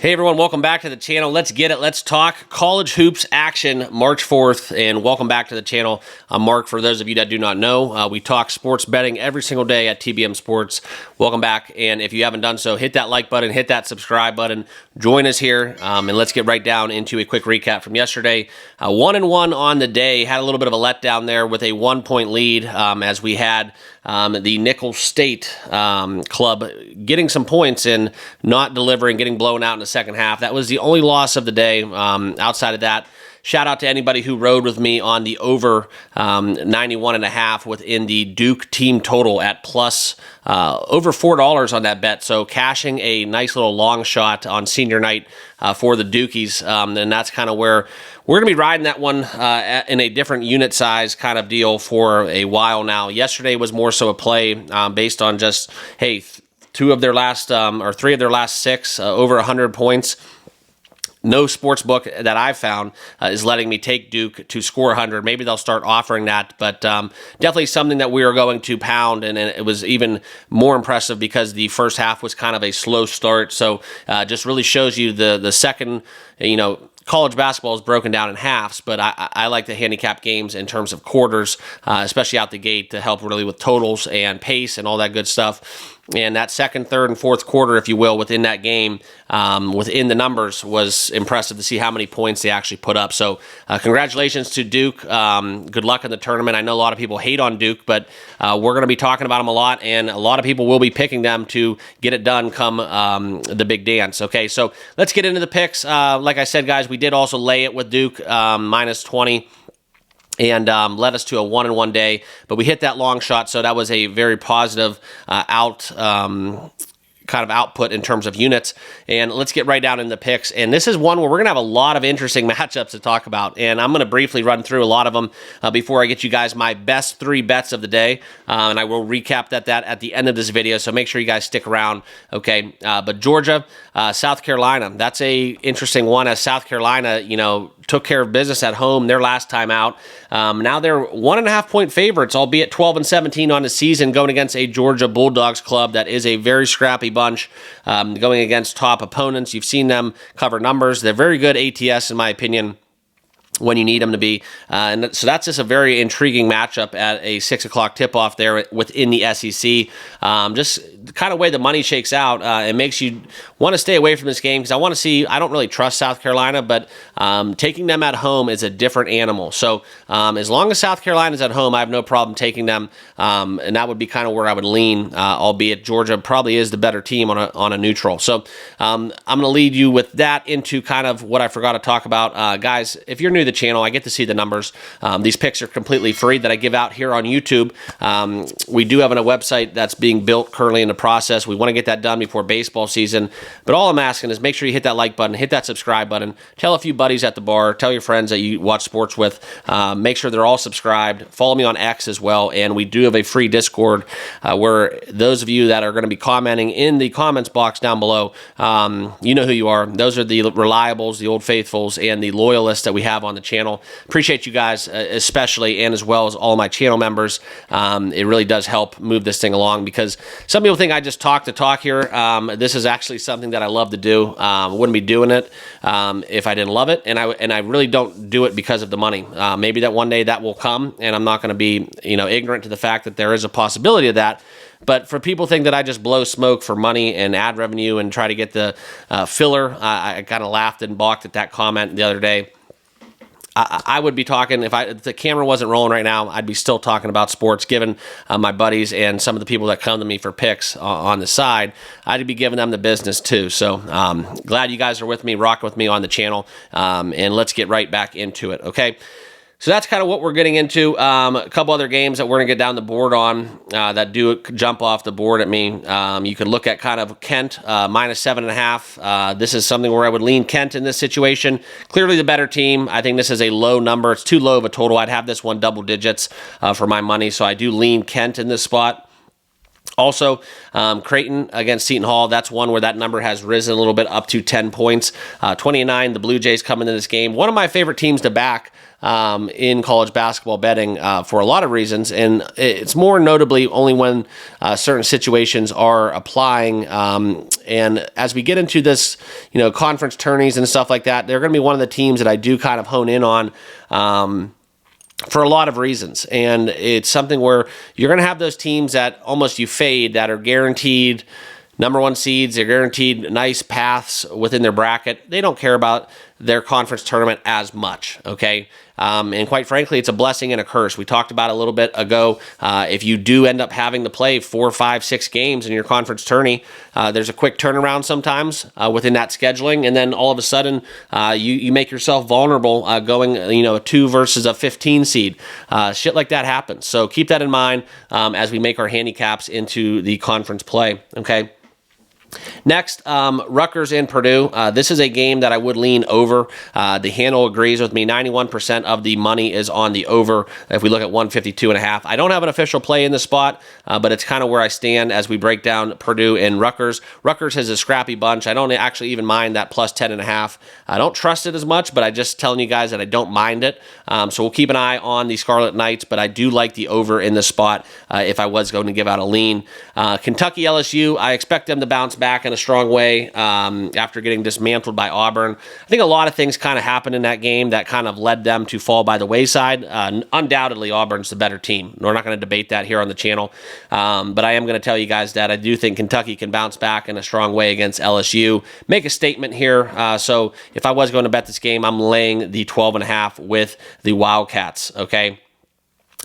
Hey everyone, welcome back to the channel. Let's get it. Let's talk college hoops action March 4th, and welcome back to the channel. I'm Mark. For those of you that do not know, we talk sports betting every single day at TBM Sports. Welcome back, and if you haven't done so, hit that like button, hit that subscribe button, join us here, and let's get right down into a quick recap from yesterday. 1-1 on the day. Had a little bit of a letdown there with a 1-point lead as we had the Nicholls State club getting some points and not delivering, getting blown out in the second half. That was the only loss of the day. Outside of that, shout out to anybody who rode with me on the over 91.5 within the Duke team total at plus over $4 on that bet. So cashing a nice little long shot on senior night for the Dukies. And that's kind of where we're going to be riding that one in a different unit size kind of deal for a while now. Yesterday was more so a play based on just, hey, three of their last six over 100 points. No sports book that I've found is letting me take Duke to score 100. Maybe they'll start offering that, but definitely something that we are going to pound, and it was even more impressive because the first half was kind of a slow start, so just really shows you the second, college basketball is broken down in halves, but I like to handicap games in terms of quarters, especially out the gate to help really with totals and pace and all that good stuff. And that second, third, and fourth quarter, if you will, within that game, within the numbers, was impressive to see how many points they actually put up. So congratulations to Duke. Good luck in the tournament. I know a lot of people hate on Duke, but we're going to be talking about them a lot, and a lot of people will be picking them to get it done come the big dance. Okay, so let's get into the picks. Like I said, guys, we did also lay it with Duke, minus 20. And led us to a 1-1 day, but we hit that long shot, so that was a very positive kind of output in terms of units. And let's get right down in the picks. And this is one where we're going to have a lot of interesting matchups to talk about. And I'm going to briefly run through a lot of them before I get you guys my best three bets of the day. And I will recap that at the end of this video. So make sure you guys stick around. Okay. But Georgia, South Carolina, that's a interesting one, as South Carolina, took care of business at home their last time out. Now they're 1.5-point favorites, albeit 12-17 on the season, going against a Georgia Bulldogs club that is a very scrappy bunch, going against top opponents. You've seen them cover numbers. They're very good ATS, in my opinion, when you need them to be. And so that's just a very intriguing matchup at a 6 o'clock tip-off there within the SEC. Just the kind of way the money shakes out, it makes you want to stay away from this game because I don't really trust South Carolina, but taking them at home is a different animal. So as long as South Carolina's at home, I have no problem taking them, and that would be kind of where I would lean, albeit Georgia probably is the better team on a neutral. So I'm going to lead you with that into kind of what I forgot to talk about. Guys, if you're new to the channel, I get to see the numbers. These picks are completely free that I give out here on YouTube. We do have a website that's being built currently in the process. We want to get that done before baseball season. But all I'm asking is make sure you hit that like button, hit that subscribe button, tell a few buddies at the bar, tell your friends that you watch sports with, make sure they're all subscribed. Follow me on X as well, and we do have a free Discord where those of you that are going to be commenting in the comments box down below, you know who you are. Those are the reliables, the old faithfuls, and the loyalists that we have on the channel. Appreciate you guys, especially, and as well as all my channel members. It really does help move this thing along because some people think I just talk the talk here. This is actually something that I love to do. I wouldn't be doing it if I didn't love it, and I really don't do it because of the money. Maybe that one day that will come, and I'm not going to be ignorant to the fact that there is a possibility of that. But for people think that I just blow smoke for money and ad revenue and try to get the filler, I kind of laughed and balked at that comment the other day. I would be talking, if the camera wasn't rolling right now, I'd be still talking about sports, given my buddies and some of the people that come to me for picks on the side. I'd be giving them the business too. So glad you guys are with me, rocking with me on the channel, and let's get right back into it, okay? So that's kind of what we're getting into. A couple other games that we're going to get down the board on that do jump off the board at me. You could look at kind of Kent, minus 7.5. This is something where I would lean Kent in this situation. Clearly the better team. I think this is a low number. It's too low of a total. I'd have this one double digits for my money, so I do lean Kent in this spot. Also, Creighton against Seton Hall, that's one where that number has risen a little bit up to 10 points. 20-9, the Blue Jays come into this game. One of my favorite teams to back in college basketball betting for a lot of reasons, and it's more notably only when certain situations are applying. And as we get into this, conference tourneys and stuff like that, they're going to be one of the teams that I do kind of hone in on. For a lot of reasons. And it's something where you're going to have those teams that almost you fade that are guaranteed number one seeds. They're guaranteed nice paths within their bracket. They don't care about their conference tournament as much, okay? And quite frankly, it's a blessing and a curse. We talked about it a little bit ago. If you do end up having to play 4, 5, 6 games in your conference tourney, there's a quick turnaround sometimes within that scheduling, and then all of a sudden you make yourself vulnerable going a 2 versus a 15 seed. Shit like that happens. So keep that in mind as we make our handicaps into the conference play, okay? Next, Rutgers and Purdue. This is a game that I would lean over. The handle agrees with me. 91% of the money is on the over. If we look at 152.5, I don't have an official play in this spot, but it's kind of where I stand as we break down Purdue and Rutgers. Rutgers has a scrappy bunch. I don't actually even mind that plus 10.5. I don't trust it as much, but I just telling you guys that I don't mind it. So we'll keep an eye on the Scarlet Knights, but I do like the over in this spot if I was going to give out a lean. Kentucky LSU, I expect them to bounce back in a strong way after getting dismantled by Auburn. I think a lot of things kind of happened in that game that kind of led them to fall by the wayside. Undoubtedly, Auburn's the better team. We're not going to debate that here on the channel, but I am going to tell you guys that I do think Kentucky can bounce back in a strong way against LSU. Make a statement here. So if I was going to bet this game, I'm laying the 12.5 with the Wildcats, okay?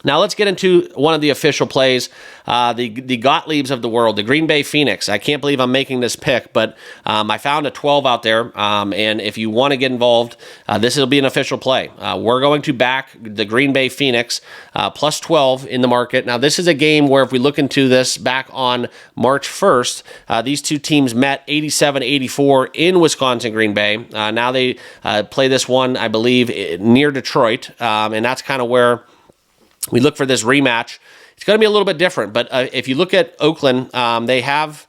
Now let's get into one of the official plays, the Gottliebs of the world, the Green Bay Phoenix. I can't believe I'm making this pick, but I found a 12 out there, and if you want to get involved, this will be an official play. We're going to back the Green Bay Phoenix plus 12 in the market. Now this is a game where if we look into this back on March 1st, these two teams met 87-84 in Wisconsin, Green Bay. Now they play this one, I believe, near Detroit, and that's kind of where we look for this rematch. It's going to be a little bit different, but if you look at Oakland, they have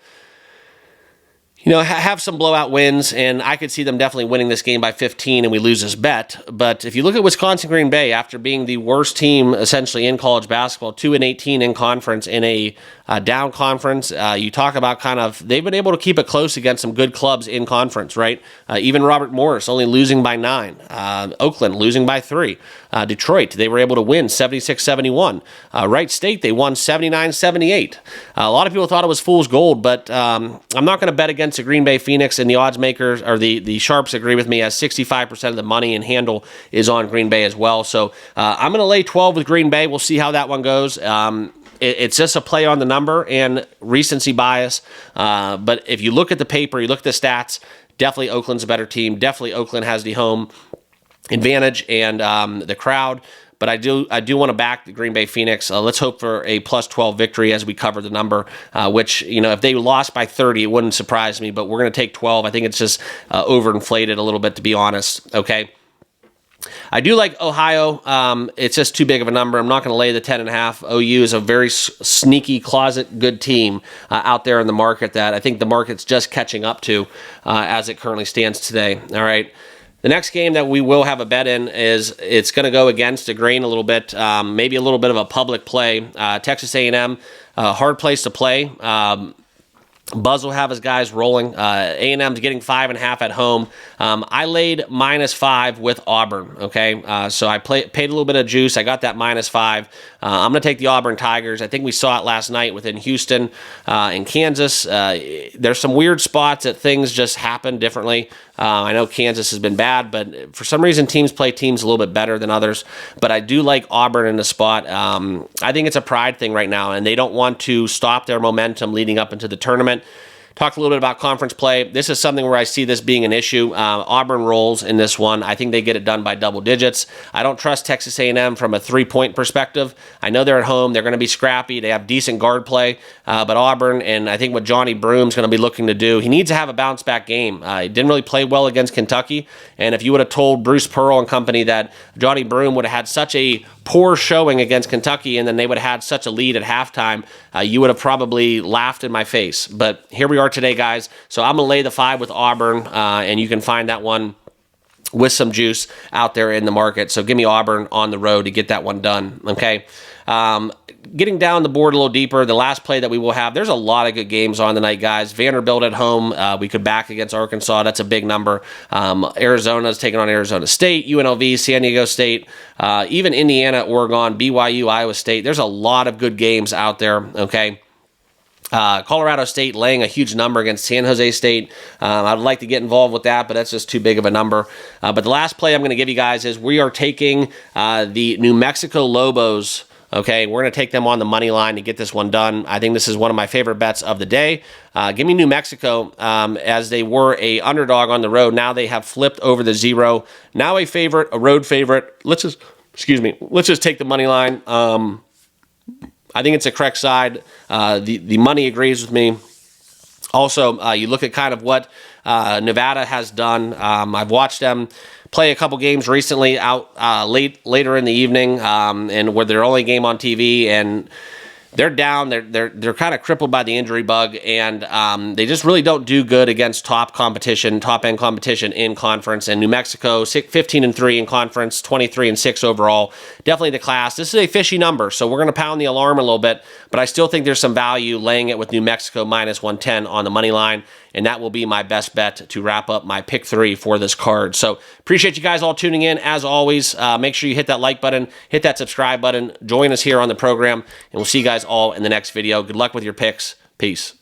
some blowout wins, and I could see them definitely winning this game by 15 and we lose this bet. But if you look at Wisconsin Green Bay, after being the worst team essentially in college basketball, 2-18 in conference, in a down conference, you talk about they've been able to keep it close against some good clubs in conference, right? Even Robert Morris only losing by 9. Oakland losing by 3. Detroit, they were able to win 76-71. Wright State, they won 79-78. A lot of people thought it was fool's gold, but I'm not going to bet against the Green Bay Phoenix, and the odds makers, or the sharps, agree with me as 65% of the money and handle is on Green Bay as well. So I'm going to lay 12 with Green Bay. We'll see how that one goes. It's just a play on the number and recency bias. But if you look at the paper, you look at the stats, definitely Oakland's a better team. Definitely Oakland has the home advantage and the crowd. But I do want to back the Green Bay Phoenix. Let's hope for a plus 12 victory as we cover the number, which, if they lost by 30, it wouldn't surprise me. But we're going to take 12. I think it's just overinflated a little bit, to be honest. Okay. I do like Ohio. It's just too big of a number. I'm not going to lay the 10.5. OU is a very sneaky closet good team out there in the market that I think the market's just catching up to as it currently stands today. All right. The next game that we will have a bet in is it's going to go against the grain a little bit, maybe a little bit of a public play. Texas A&M, hard place to play. Buzz will have his guys rolling. A&M's getting 5.5 at home. I laid -5 with Auburn, okay? So I paid a little bit of juice. I got that -5. I'm going to take the Auburn Tigers. I think we saw it last night within Houston and Kansas. There's some weird spots that things just happen differently. I know Kansas has been bad, but for some reason teams play teams a little bit better than others. But I do like Auburn in the spot. I think it's a pride thing right now, and they don't want to stop their momentum leading up into the tournament. Talked a little bit about conference play. This is something where I see this being an issue. Auburn rolls in this one. I think they get it done by double digits. I don't trust Texas A&M from a three-point perspective. I know they're at home. They're going to be scrappy. They have decent guard play. But Auburn, and I think what Johnny Broom's going to be looking to do, he needs to have a bounce-back game. He didn't really play well against Kentucky. And if you would have told Bruce Pearl and company that Johnny Broom would have had such a poor showing against Kentucky and then they would have had such a lead at halftime, you would have probably laughed in my face. But here we are today, guys. So I'm going to lay the 5 with Auburn, and you can find that one with some juice out there in the market. So give me Auburn on the road to get that one done, okay? Getting down the board a little deeper, the last play that we will have, there's a lot of good games on tonight, guys. Vanderbilt at home, we could back against Arkansas. That's a big number. Arizona's taking on Arizona State, UNLV, San Diego State, even Indiana, Oregon, BYU, Iowa State. There's a lot of good games out there, okay? Colorado State laying a huge number against San Jose State. I'd like to get involved with that, but that's just too big of a number. But the last play I'm going to give you guys is we are taking the New Mexico Lobos. Okay, we're going to take them on the money line to get this one done. I think this is one of my favorite bets of the day. Give me New Mexico, as they were a underdog on the road. Now they have flipped over the 0. Now a favorite, a road favorite. Let's just take the money line. I think it's a correct side. The money agrees with me. Also, you look at kind of what Nevada has done. I've watched them play a couple games recently out later in the evening, and where their only game on TV, and they're down. They're kind of crippled by the injury bug, and they just really don't do good against top end competition in conference. And New Mexico, 15-3 in conference, 23-6 overall. Definitely the class. This is a fishy number, so we're going to pound the alarm a little bit, but I still think there's some value laying it with New Mexico minus 110 on the money line, and that will be my best bet to wrap up my pick 3 for this card. So appreciate you guys all tuning in. As always, make sure you hit that like button, hit that subscribe button, join us here on the program, and we'll see you guys all in the next video. Good luck with your picks. Peace.